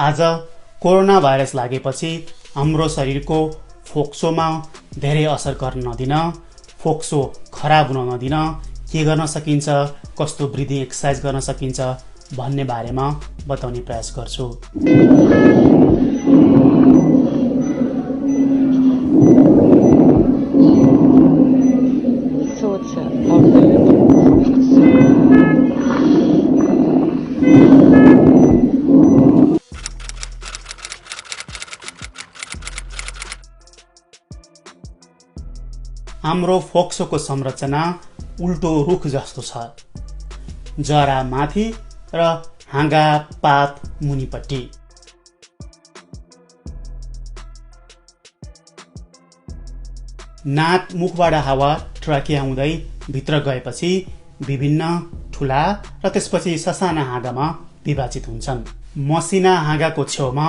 आज corona virus लागेपछि हाम्रो शरीरको फोक्सोमा धेरै असर गर्न नदिन, फोक्सो खराब हुन नदिन के गर्न सकिन्छ, कस्तो ब्रिदिङ एक्सरसाइज गर्न सकिन्छ भन्ने बारेमा बताउने प्रयास गर्छु। हाम्रो फोक्सोको संरचना उल्टो रुख जस्तो छ, जरा माथि र हाँगा पात मुनिपट्टि। नाक मुखबाट हावा ट्र्याकिया हुँदै भित्र गएपछि विभिन्न ठुला र त्यसपछि ससाना हाँगामा विभाजित हुन्छन्। मसिना हाँगाको छेउमा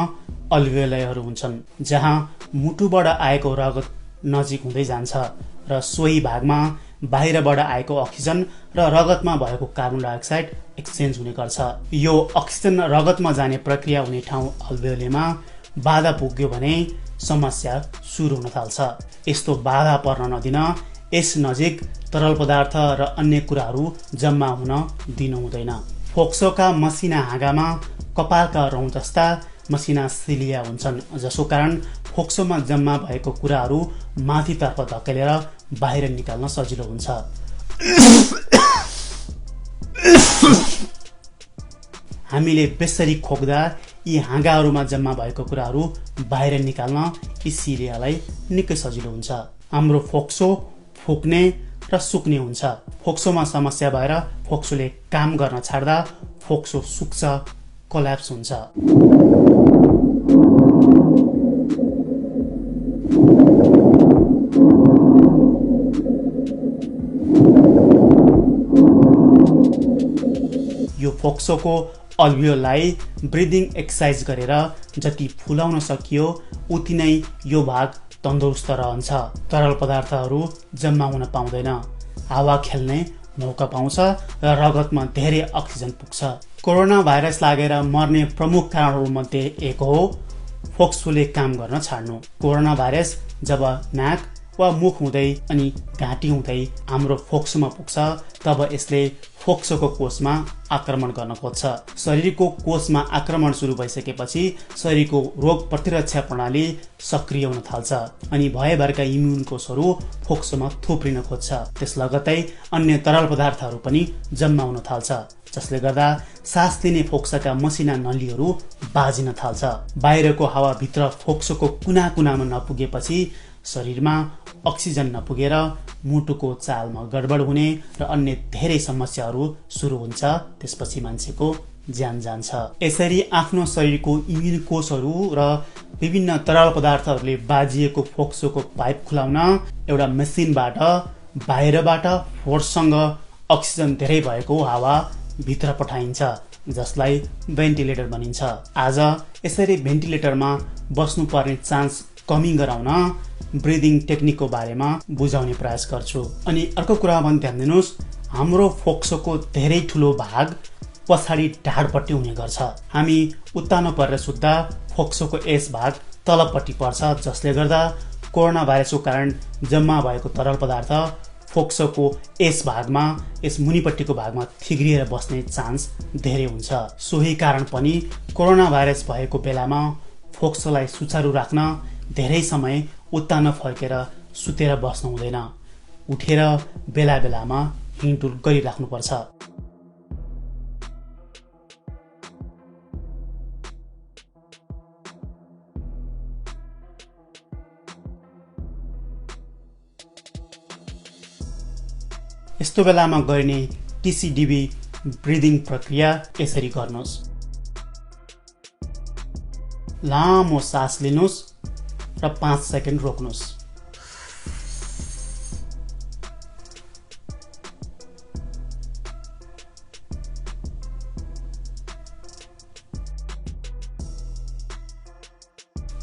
अल्भियोलयहरू हुन्छन्, जहाँ मुटुबाट आएको रगत नजिक हुँदै जान्छ र सोही भागमा बाहिरबाट आएको अक्सिजन र रगतमा भएको कार्बन डाइअक्साइड एक्सचेन्ज हुने गर्छ। यो अक्सिजन रगतमा जाने प्रक्रिया हुने ठाउँ अल्भियोलयमा बाधा पुग्यो भने समस्या सुरु हुन थाल्छ। यस्तो बाधा पर्न नदिन यस नजिक तरल पदार्थ र अन्य कुराहरू जम्मा हुन दिनु हुँदैन। फोक्सोका मसिना हाँगामा कपालका रौँ जस्ता मसिना सिलिया हुन्छन्, जसको कारण फोक्सोमा जम्मा भएको कुराहरू माथितर्फ धकेलेर बाहिर निकाल्न सजिलो हुन्छ। हामीले बेसरी खोक्दा यी हाँगाहरूमा जम्मा भएको कुराहरू बाहिर निकाल्न यी सिलियालाई निकै सजिलो हुन्छ। हाम्रो फोक्सो फुक्ने र सुक्ने हुन्छ। फोक्सोमा समस्या भएर फोक्सोले काम गर्न छाड्दा फोक्सो सुक्छ, कोल्याप्स हुन्छ। यो फोक्सोको अल्भियोलाई ब्रिदिङ एक्सरसाइज गरेर जति फुलाउन सकियो उति नै यो भाग तन्दुरुस्त रहन्छ। तरल पदार्थहरू जम्मा हुन पाउँदैन, हावा खेल्ने मौका पाउँछ र रगतमा धेरै अक्सिजन पुग्छ। कोरोना भाइरस लागेर मर्ने प्रमुख कारणहरूमध्ये एक हो फोक्सोले काम गर्न छाड्नु। कोरोना भाइरस जब नाक वा मुख हुँदै अनि घाँटी हुँदै हाम्रो फोक्सोमा पुग्छ तब यसले फोक्सोको कोषमा आक्रमण गर्न खोज्छ। शरीरको कोषमा आक्रमण सुरु भइसकेपछि शरीरको रोग प्रतिरक्षा प्रणाली सक्रिय हुन थाल्छ अनि भयभरका इम्युन कोषहरू फोक्सोमा थुप्रिन खोज्छ। त्यस लगत्तै अन्य तरल पदार्थहरू पनि जम्मा हुन थाल्छ, जसले गर्दा सास लिने फोक्सोका मसिना नलीहरू बाजिन थाल्छ। बाहिरको हावा भित्र फोक्सोको कुना कुनामा नपुगेपछि शरीरमा अक्सिजन नपुगेर मुटुको चालमा गडबड हुने र अन्य धेरै समस्याहरू सुरु हुन्छ। त्यसपछि मान्छेको ज्यान जान्छ। यसरी आफ्नो शरीरको इम्युन कोषहरू र विभिन्न तरल पदार्थहरूले बाजिएको फोक्सोको पाइप खुलाउन एउटा मेसिनबाट बाहिरबाट फोर्ससँग अक्सिजन धेरै भएको हावा भित्र पठाइन्छ, जसलाई भेन्टिलेटर भनिन्छ। आज यसरी भेन्टिलेटरमा बस्नुपर्ने चान्स कमी गराउन ब्रिदिङ टेक्निकको बारेमा बुझाउने प्रयास गर्छु। अनि अर्को कुरामा पनि ध्यान दिनुहोस्, हाम्रो फोक्सोको धेरै ठुलो भाग पछाडि ढाडपट्टि हुने गर्छ। हामी उत्तानो परेर सुत्दा फोक्सोको यस भाग तलपट्टि पर्छ, जसले गर्दा कोरोना भाइरसको कारण जम्मा भएको तरल पदार्थ फोक्सोको यस भागमा, यस मुनिपट्टिको भागमा थिग्रिएर बस्ने चान्स धेरै हुन्छ। सोही कारण पनि कोरोना भाइरस भएको बेलामा फोक्सोलाई सुचारू राख्न धेरै समय उत्तानो फर्केर सुतेर बस्नु हुँदैन, उठेर बेला बेलामा हिँडडुल गरिराख्नुपर्छ। यस्तो बेलामा गरिने टिसिडिबी ब्रिदिङ प्रक्रिया यसरी गर्नुहोस्। लामो सास लिनुहोस् र 5 सेकेन्ड रोक्नुहोस्।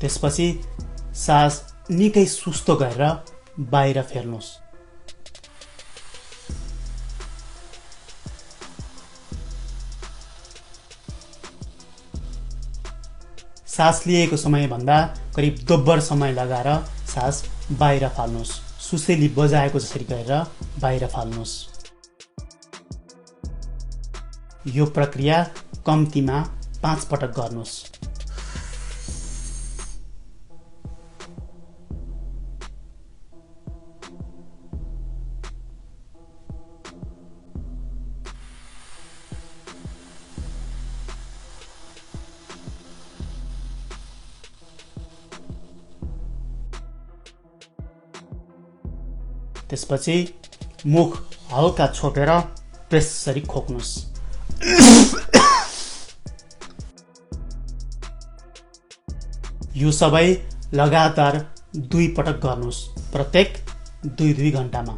त्यसपछि सास निकै सुस्तो गरेर बाहिर फेर्नुहोस्। सास लिएको समयभन्दा करिब दोब्बर समय लगाएर सास बाहिर फाल्नुहोस्। सुसेली बजाएको जसरी गरेर बाहिर फाल्नुहोस्। यो प्रक्रिया कम्तीमा 5 पटक गर्नुहोस्। त्यसपछि मुख हल्का छोपेर त्यसरी खोक्नुहोस्। यो सबै लगातार 2 पटक गर्नुहोस्, प्रत्येक 2-2 घण्टामा।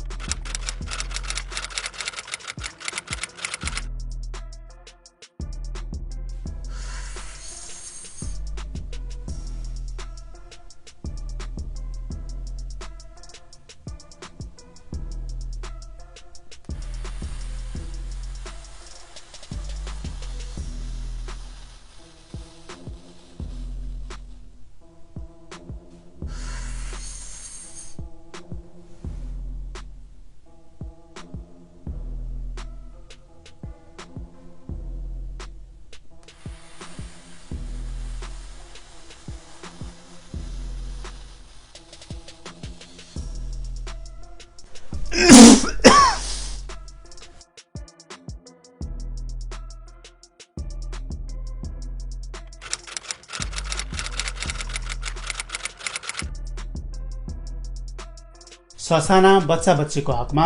ससाना बच्चा-बच्चीको हकमा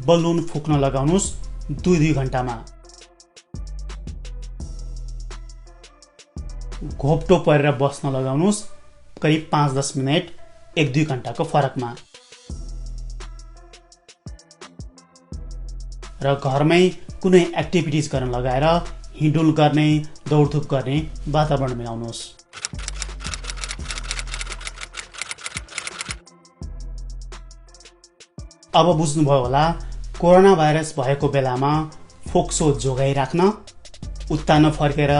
बलुन फुक्न लगाउनुहोस् 2-2 घण्टामा। घोप्टो परेर बस्न लगाउनुहोस् करिब 5-10 मिनेट 1-2 घण्टाको फरकमा। र घरमै कुनै एक्टिभिटिज गर्न लगाएर हिँडुल गर्ने, दौडधुप गर्ने वातावरण मिलाउनुहोस्। अब बुझ्नुभयो होला कोरोना भाइरस भएको बेलामा फोक्सो जोगाइराख्न, उत्तानो फर्केर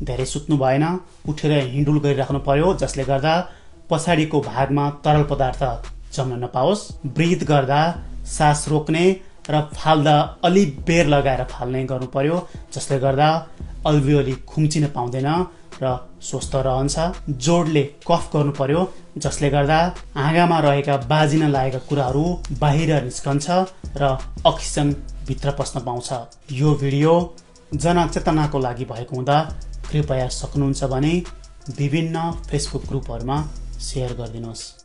धेरै सुत्नु भएन, उठेर हिँडुल गरिराख्नु पर्यो, जसले गर्दा पछाडिको भागमा तरल पदार्थ जम्न नपाओस्। ब्रिथ गर्दा सास रोक्ने र फाल्दा अलि बेर लगाएर फाल्ने गर्नु पर्यो, जसले गर्दा अल्भियोली खुम्चिन पाउँदैन र स्वस्थ रहन्छ। जोडले कफ गर्नु पर्यो, जसले गर्दा हाँगामा रहेका बाजिन लागेका कुराहरू बाहिर निस्कन्छ र अक्सिजन भित्र पस्न पाउँछ। यो भिडियो जनचेतनाको लागि भएको हुँदा कृपया सक्नुहुन्छ भने विभिन्न फेसबुक ग्रुपहरूमा सेयर गरिदिनुहोस्।